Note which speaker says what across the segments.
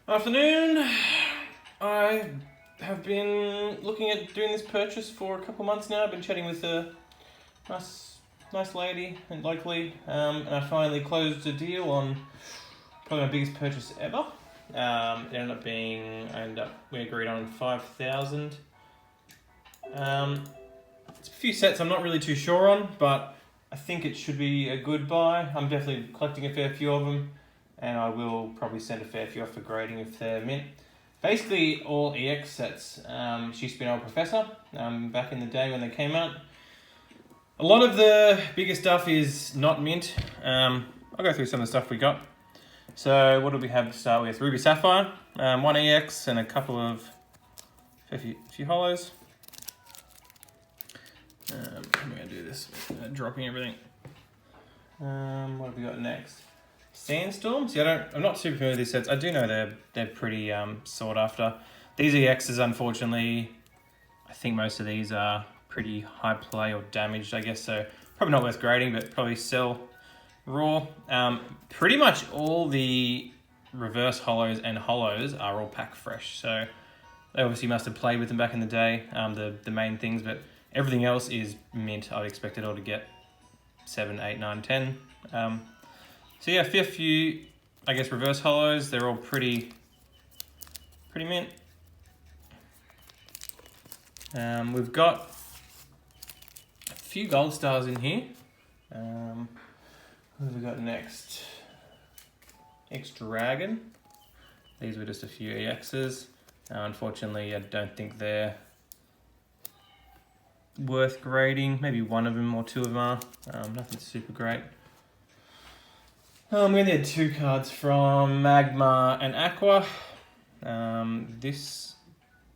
Speaker 1: Afternoon. I have been looking at doing this purchase for a couple of months now. I've been chatting with a nice lady and locally, and I finally closed a deal on probably my biggest purchase ever. It ended up being, we agreed on 5,000. It's a few sets I'm not really too sure on, but I think it should be a good buy. I'm definitely collecting a fair few of them, and I will probably send a fair few off for grading if they're mint. Basically all EX sets. She used to be an old professor back in the day when they came out. A lot of the bigger stuff is not mint. I'll go through some of the stuff we got. So what do we have to start with? Ruby Sapphire, one EX and a couple of a few hollows. I'm going to do this, dropping everything. What have we got next? Sandstorms? Yeah, I'm not super familiar with these sets. I do know they're pretty sought after. These EXs, unfortunately, I think most of these are pretty high play or damaged, I guess, so probably not worth grading, but probably sell raw. Pretty much all the reverse hollows and hollows are all pack fresh, so they obviously must have played with them back in the day, the main things, but everything else is mint. I'd expect it all to get 7, 8, 9, 10. So yeah, a few, I guess, reverse hollows. They're all pretty mint. We've got a few gold stars in here. What have we got next? X-Dragon. These were just a few EXs. Unfortunately, I don't think they're worth grading. Maybe one of them or two of them are. Nothing super great. We only had 2 cards from Magma and Aqua. This,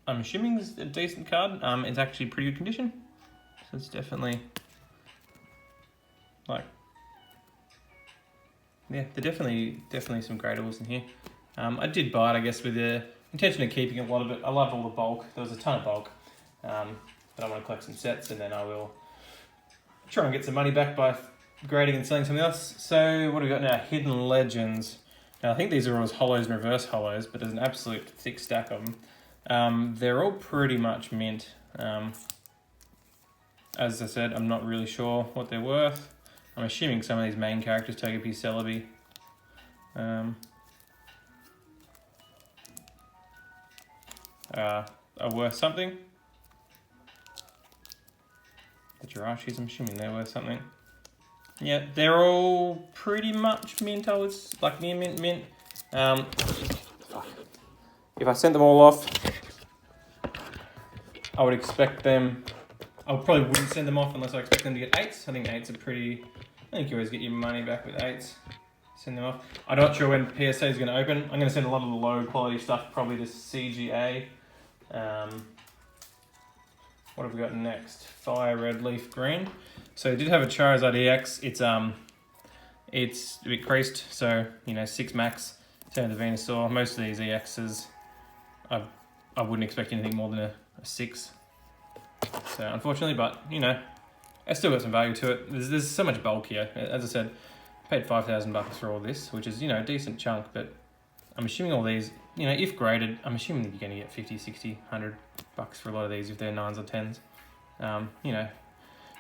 Speaker 1: I'm assuming, is a decent card. It's actually pretty good condition. So it's definitely, yeah, they're definitely some gradables in here. I did buy it, I guess, with the intention of keeping a lot of it. I love all the bulk. There was a ton of bulk. But I want to collect some sets, and then I will try and get some money back by grading and selling something else. So what do we got now? Hidden Legends. Now I think these are all hollows and reverse hollows, but there's an absolute thick stack of them. They're all pretty much mint. As I said, I'm not really sure what they're worth. I'm assuming some of these main characters, Togepi, Celebi, are worth something. The Jirachis, I'm assuming they're worth something. Yeah, they're all pretty much mint. I was like near mint. If I sent them all off, I would expect them. I probably wouldn't send them off unless I expect them to get 8s. I think 8s are pretty. I think you always get your money back with 8s. Send them off. I'm not sure when PSA is going to open. I'm going to send a lot of the low quality stuff probably to CGA. What have we got next? Fire Red Leaf Green. So it did have a Charizard EX. It's a bit creased, so 6 max. Same with the Venusaur. Most of these EXs, I wouldn't expect anything more than a 6. So unfortunately, but it's still got some value to it. There's so much bulk here. As I said, I paid $5,000 for all this, which is a decent chunk. But I'm assuming all these, if graded, I'm assuming you're going to get 50, 60, $100 for a lot of these if they're 9s or 10s.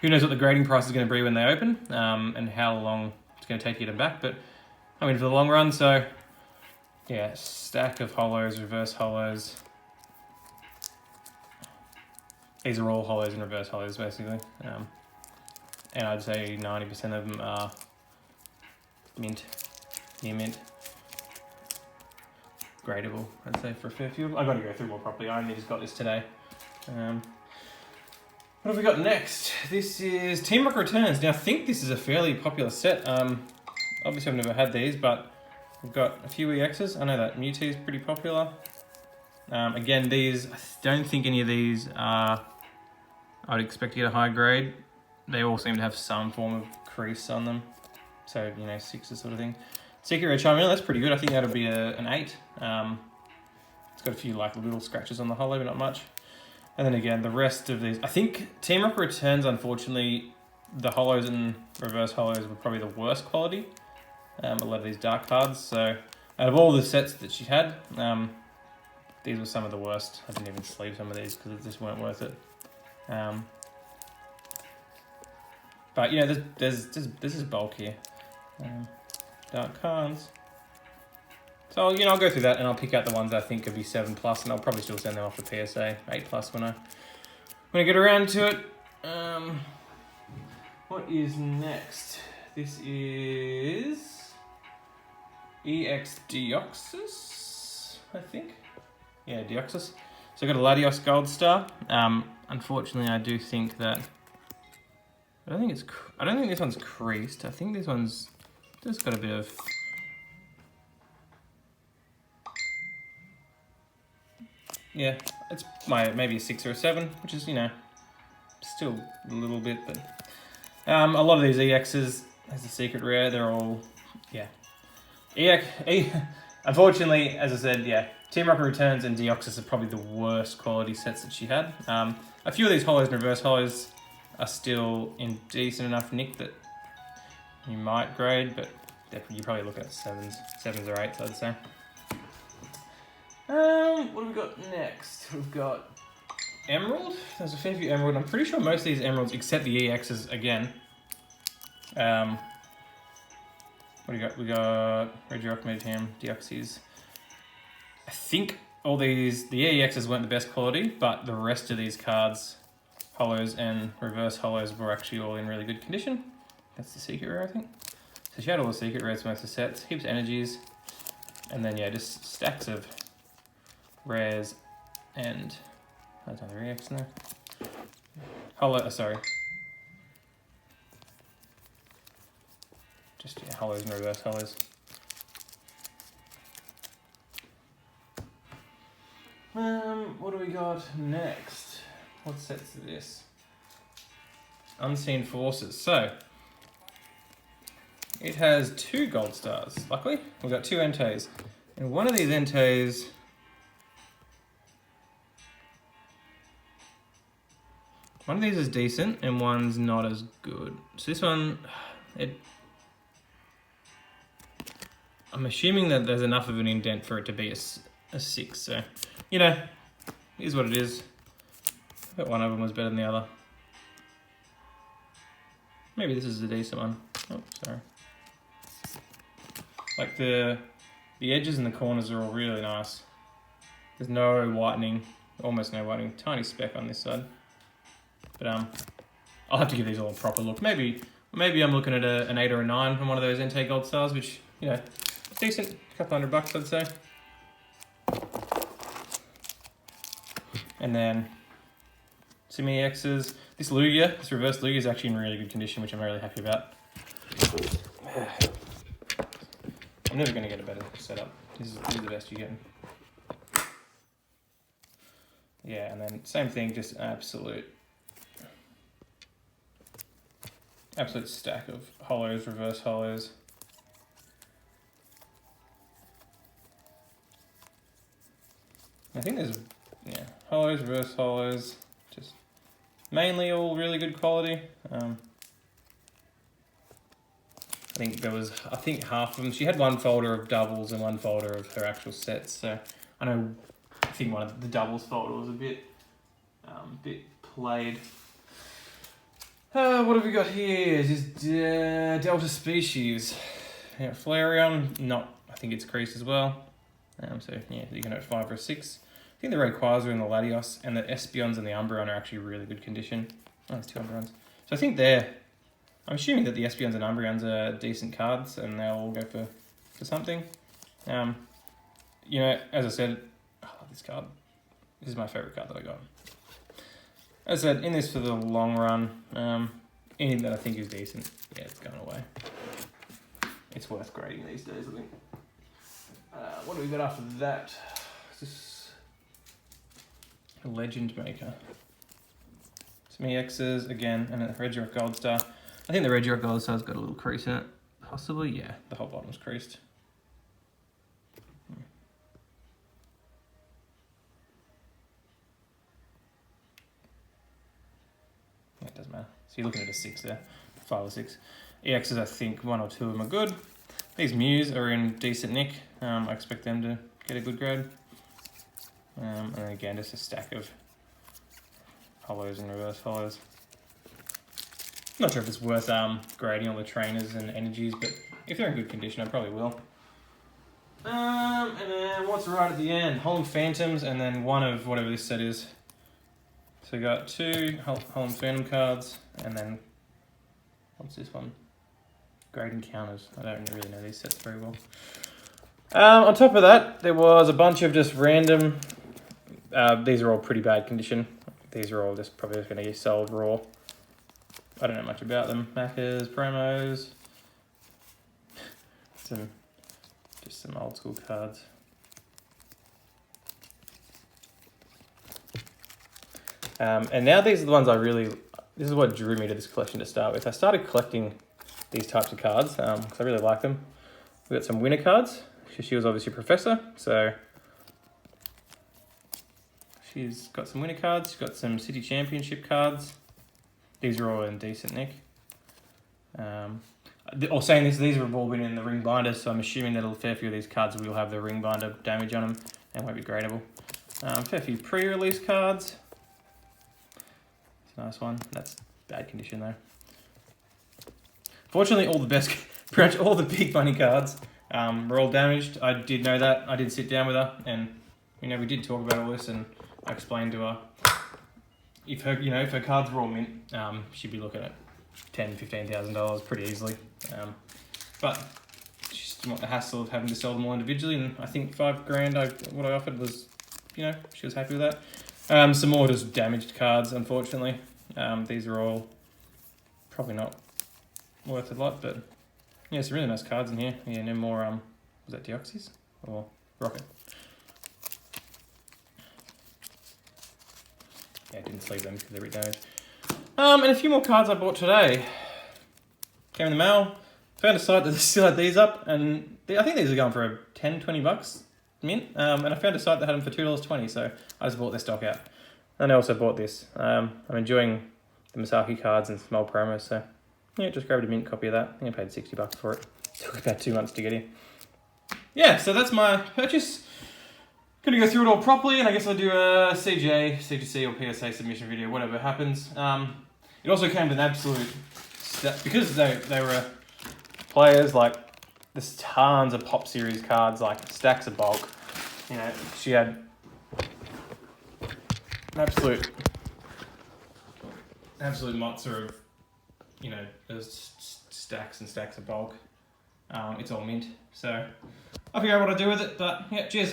Speaker 1: Who knows what the grading price is going to be when they open, and how long it's going to take to get them back. But I mean, for the long run, so yeah, stack of hollows, reverse hollows. These are all hollows and reverse hollows, basically. And I'd say 90% of them are mint, near mint. Gradable, I'd say, for a fair few. I've got to go through more properly. I only just got this today. What have we got next? This is Team Rock Returns. Now, I think this is a fairly popular set. Obviously, I've never had these, but we've got a few EXs. I know that Mewtwo is pretty popular. Again, these, I don't think any of these are, I would expect to get a high grade. They all seem to have some form of crease on them. So, 6s sort of thing. Secret Rare Charmander, that's pretty good. I think that'll be an 8. It's got a few little scratches on the hollow, but not much. And then again, the rest of these, I think Team Rock Returns, unfortunately, the hollows and reverse hollows were probably the worst quality. A lot of these dark cards, so Out of all the sets that she had, these were some of the worst. I didn't even sleeve some of these because they just weren't worth it. But you know, this is bulk here. Dark Khans. So you know, I'll go through that and I'll pick out the ones I think could be 7+, and I'll probably still send them off to PSA 8+ when I get around to it. What is next? This is EX Deoxys, I think. Yeah, Deoxys. So I got a Latios Gold Star. Unfortunately, I do think that I don't think this one's creased. I think this one's just got a bit of. Yeah, it's maybe a 6 or a 7, which is, you know, still a little bit, but a lot of these EXs as a secret rare, they're all, yeah. Unfortunately, as I said, yeah, Team Rocket Returns and Deoxys are probably the worst quality sets that she had. A few of these hollows and reverse hollows are still in decent enough nick that you might grade, but you probably look at 7s or 8s, I'd say. What have we got next? We've got Emerald. There's a fair few Emerald. I'm pretty sure most of these Emeralds, except the EXs again. What do we got? We got Regirock, Medium, Deoxys. I think all these, the EXs weren't the best quality, but the rest of these cards, hollows and reverse hollows, were actually all in really good condition. That's the secret rare, I think. So she had all the secret rares for most of the sets, heaps of energies, and then yeah, just stacks of rares and that's another EX in there. Just yeah, hollows and reverse hollows. What do we got next? What sets is this? Unseen Forces. So it has 2 gold stars. Luckily, we've got 2 Entei's. And one of these Entei's, one of these is decent and one's not as good. So this one, I'm assuming that there's enough of an indent for it to be a 6. So, you know, here's what it is. I bet one of them was better than the other. Maybe this is a decent one. Oh, sorry. Like the edges and the corners are all really nice. There's no whitening, almost no whitening. Tiny speck on this side. But I'll have to give these all a proper look. Maybe I'm looking at an 8 or a 9 on one of those Entei Gold Stars, which, you know, it's decent. A couple $100, I'd say. And then some EXs. This Lugia, this reverse Lugia, is actually in really good condition, which I'm really happy about. I'm never going to get a better setup. This is the best you're getting. Yeah, and then same thing, just absolute stack of hollows, reverse hollows. I think there's, yeah, hollows, reverse hollows, just mainly all really good quality. I think half of them, she had one folder of doubles and one folder of her actual sets, so I think one of the doubles folder was a bit played. What have we got here? Just Delta Species. Yeah, Flareon, I think it's creased as well. So yeah, you can have 5 or 6. I think the Rayquaza and the Latios and the Espeons and the Umbreon are actually really good condition. Oh, there's 2 Umbreons. So I think I'm assuming that the Espeons and Umbreons are decent cards and they'll all go for something. You know, as I said, I love this card. This is my favorite card that I got. As I said, in this for the long run, anything that I think is decent, yeah, it's going away. It's worth grading these days, I think. What do we got after that? Is this a Legend Maker? Some EXs again, and a Regirock Gold Star. I think the Regirock Gold Star's got a little crease in it. Possibly, yeah, the whole bottom's creased. Yeah, it doesn't matter. So you're looking at a 6 there, 5 or 6. EXs, I think 1 or 2 of them are good. These Mews are in decent nick. I expect them to get a good grade. And then again, just a stack of hollows and reverse hollows. Not sure if it's worth grading all the trainers and energies, but if they're in good condition, I probably will. And then what's right at the end? Holland Phantoms, and then one of whatever this set is. So we got 2 Holland Phantom cards, and then what's this one? Grade Encounters. I don't really know these sets very well. On top of that, there was a bunch of just random. These are all pretty bad condition. These are all just probably going to get sold raw. I don't know much about them. Macas, promos, just some old school cards. And now these are the ones this is what drew me to this collection to start with. I started collecting these types of cards because I really like them. We got some winner cards. She was obviously a professor, so she's got some winner cards. She's got some city championship cards. These are all in decent nick. Or saying this, these have all been in the ring binder, so I'm assuming that a fair few of these cards will have the ring binder damage on them and won't be gradable. Fair few pre-release cards. It's a nice one. That's bad condition though. Fortunately, pretty much all the big money cards were all damaged. I did know that. I did sit down with her, and we did talk about all this, and I explained to her if her cards were all mint, she'd be looking at $10,000-$15,000 pretty easily. But she just didn't want the hassle of having to sell them all individually, and I think $5,000 what I offered was, she was happy with that. Some more just damaged cards, unfortunately. These are all probably not worth a lot, but yeah, some really nice cards in here. Yeah, no more, was that Deoxys or Rocket? Yeah, I didn't sleeve them because they're a bit damaged. And a few more cards I bought today. Came in the mail. Found a site that still had these up, and I think these are going for $10-20 mint. And I found a site that had them for $2.20, so I just bought their stock out. And I also bought this. I'm enjoying the Masaki cards and small promos, so yeah, just grabbed a mint copy of that. I think I paid $60 for it. Took about 2 months to get here. Yeah, so that's my purchase. Gonna go through it all properly, and I guess I'll do a CJ, CGC, or PSA submission video, whatever happens. It also came with an absolute, because they were players, like, there's tons of Pop Series cards, like stacks of bulk. She had an absolute mozza of, there's stacks and stacks of bulk. It's all mint, so I'll figure out what I do with it, but yeah, cheers.